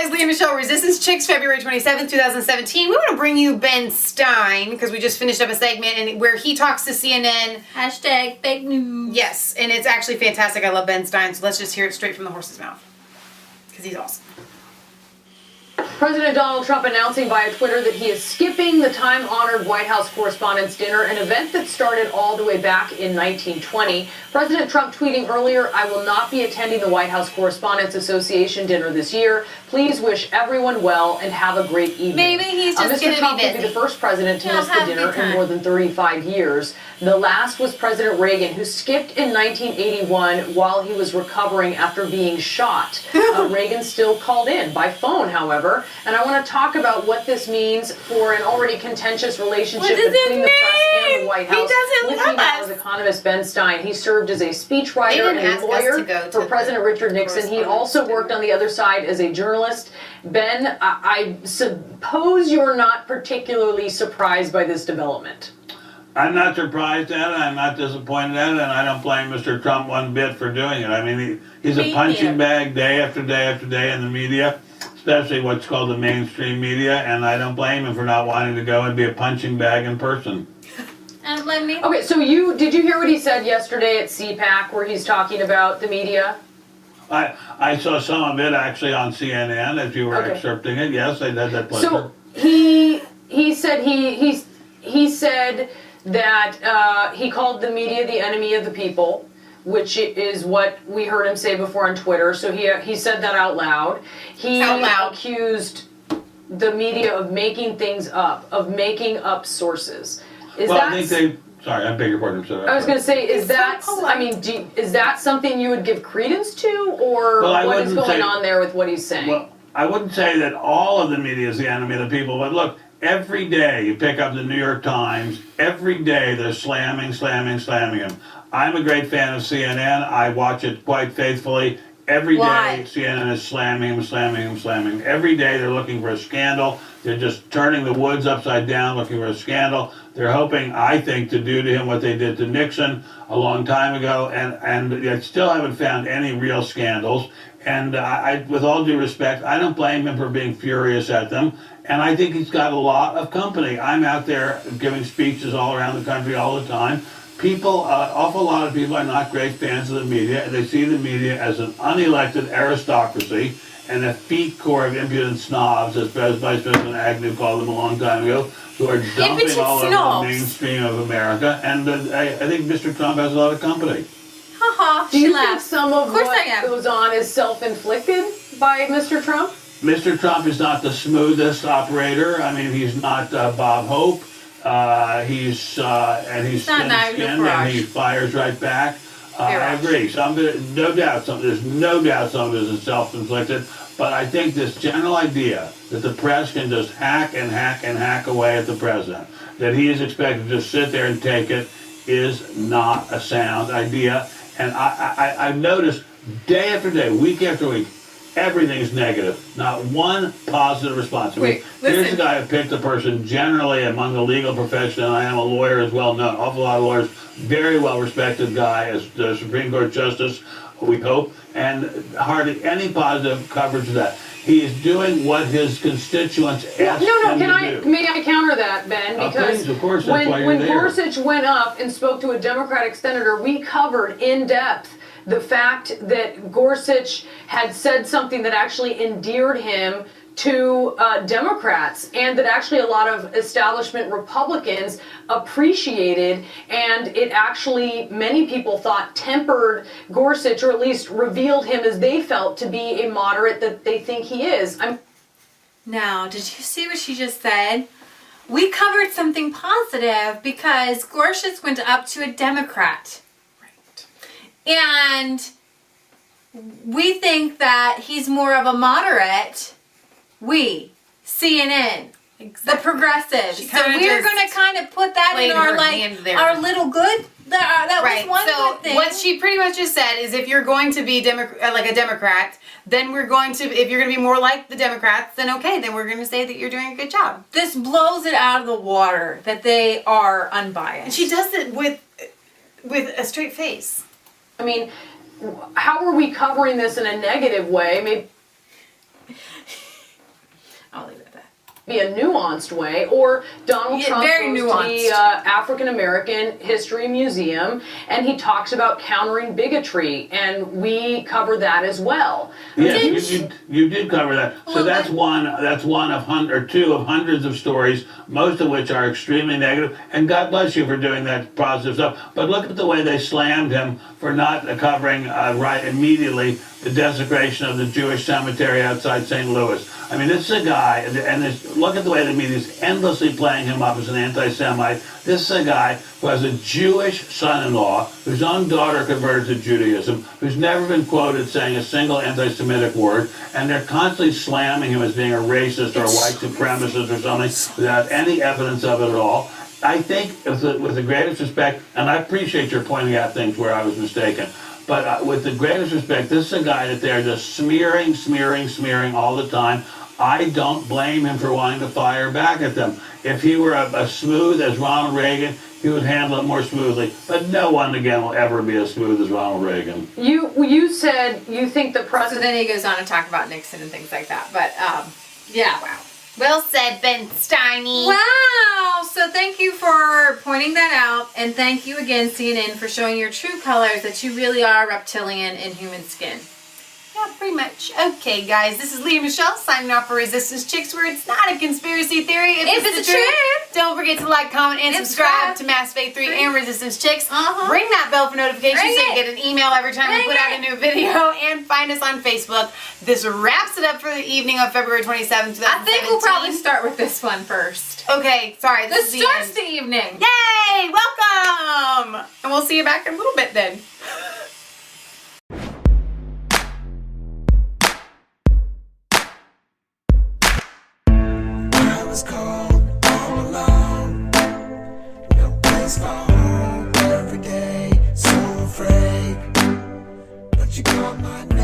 guys, Leah Michelle, Resistance Chicks, February 27th, 2017. We want to bring you Ben Stein, because we just finished up a segment where he talks to CNN. Hashtag fake news. Yes, and it's actually fantastic. I love Ben Stein, so let's just hear it straight from the horse's mouth, because he's awesome. President Donald Trump announcing via Twitter that he is skipping the time-honored White House Correspondents' Dinner, an event that started all the way back in 1920. President Trump tweeting earlier, "I will not be attending the White House Correspondents Association dinner this year. Please wish everyone well and have a great evening." Maybe he's just going to be Mr. Trump busy. will be the first president to miss the dinner in more than 35 years. The last was President Reagan, who skipped in 1981 while he was recovering after being shot. Reagan still called in by phone, however. And I want to talk about what this means for an already contentious relationship between the press and the White House. With me now is economist Ben Stein. He served as a speechwriter and a lawyer for President Richard Nixon. He also worked on the other side as a journalist. Ben, I suppose you're not particularly surprised by this development. I'm not surprised at it. I'm not disappointed at it, and I don't blame Mr. Trump one bit for doing it. I mean, he's a punching bag day after day after day in the media, especially what's called the mainstream media, and I don't blame him for not wanting to go and be a punching bag in person. I don't blame me. Okay, so did you hear what he said yesterday at CPAC where he's talking about the media? I saw some of it actually on CNN as you were excerpting it. Yes, I had that pleasure. So he said he said that he called the media the enemy of the people, which is what we heard him say before on Twitter. So he said that out loud. He accused the media of making things up, of making up sources. Sorry, I beg your pardon. I was going to say, is that something you would give credence to, or what is going on there with what he's saying? Well, I wouldn't say that all of the media is the enemy of the people, but look, every day you pick up the New York Times, every day they're slamming him. I'm a great fan of CNN. I watch it quite faithfully. Every day CNN is slamming him. Every day they're looking for a scandal. They're just turning the woods upside down looking for a scandal. They're hoping, I think, to do to him what they did to Nixon a long time ago, and they still haven't found any real scandals. And with all due respect, I don't blame him for being furious at them. And I think he's got a lot of company. I'm out there giving speeches all around the country all the time. People, awful lot of people are not great fans of the media. They see the media as an unelected aristocracy and a feat corps of impudent snobs, as Vice President Agnew called them a long time ago, who are dumping all over the mainstream of America. And I think Mr. Trump has a lot of company. Do you think some of what goes on is self-inflicted by Mr. Trump? Mr. Trump is not the smoothest operator. I mean, he's not Bob Hope. He's thin-skinned and he fires right back. I agree. There's no doubt some of it is self-inflicted. But I think this general idea that the press can just hack away at the president, that he is expected to just sit there and take it, is not a sound idea. And I've noticed day after day, week after week, everything's negative. Not one positive response. Here's a guy who picked a person generally among the legal profession, and I am a lawyer as well known. Awful lot of lawyers. Very well respected guy as the Supreme Court Justice, we hope, and hardly any positive coverage of that. He is doing what his constituents ask him to do. May I counter that, Ben? Because please, of course, that's why you're when there. Gorsuch went up and spoke to a Democratic senator, we covered in depth the fact that Gorsuch had said something that actually endeared him to Democrats, and that actually a lot of establishment Republicans appreciated, and it actually, many people thought, tempered Gorsuch, or at least revealed him as they felt to be a moderate that they think he is. Now, did you see what she just said? We covered something positive because Gorsuch went up to a Democrat. And we think that he's more of a moderate. We, CNN, the progressives. So we're going to kind of put that in our little good. That was one good thing. What she pretty much just said is, if you're going to be like a Democrat, then we're going to. If you're going to be more like the Democrats, then okay, then we're going to say that you're doing a good job. This blows it out of the water that they are unbiased. And she does it with a straight face. I mean, how are we covering this in a negative way? be a nuanced way, or Donald Trump very goes nuanced. to the African American History Museum and he talks about countering bigotry, and we cover that as well. Yes, you did cover that. So that's one or two of hundreds of stories, most of which are extremely negative. And God bless you for doing that positive stuff. But look at the way they slammed him for not covering right immediately the desecration of the Jewish cemetery outside St. Louis. I mean, this is a guy, and look at the way the media is endlessly playing him up as an anti-Semite. This is a guy who has a Jewish son-in-law, whose own daughter converted to Judaism, who's never been quoted saying a single anti-Semitic word, and they're constantly slamming him as being a racist or a white supremacist or something without any evidence of it at all. I think, with the greatest respect, and I appreciate your pointing out things where I was mistaken, but with the greatest respect, this is a guy that they're just smearing all the time. I don't blame him for wanting to fire back at them. If he were as smooth as Ronald Reagan, he would handle it more smoothly. But no one, again, will ever be as smooth as Ronald Reagan. You said you think the So president... then he goes on to talk about Nixon and things like that. But, yeah. Wow. Well said, Ben Steiny. Wow! So thank you for pointing that out, and thank you again, CNN, for showing your true colors, that you really are reptilian in human skin. Yeah, pretty much. Okay, guys, this is Leah Michelle signing off for Resistance Chicks, where it's not a conspiracy theory. If it's the truth. Don't forget to like, comment, and subscribe to Mass Faith 3 and Resistance Chicks. Ring that bell for notifications so you get an email every time we put out a new video, and find us on Facebook. This wraps it up for the evening of February 27th, 2017. I think we'll probably start with this one first. Okay, sorry. This starts the evening. Yay! Welcome! And we'll see you back in a little bit then. Cold, all alone, no place for home every day, so afraid, but you called my name.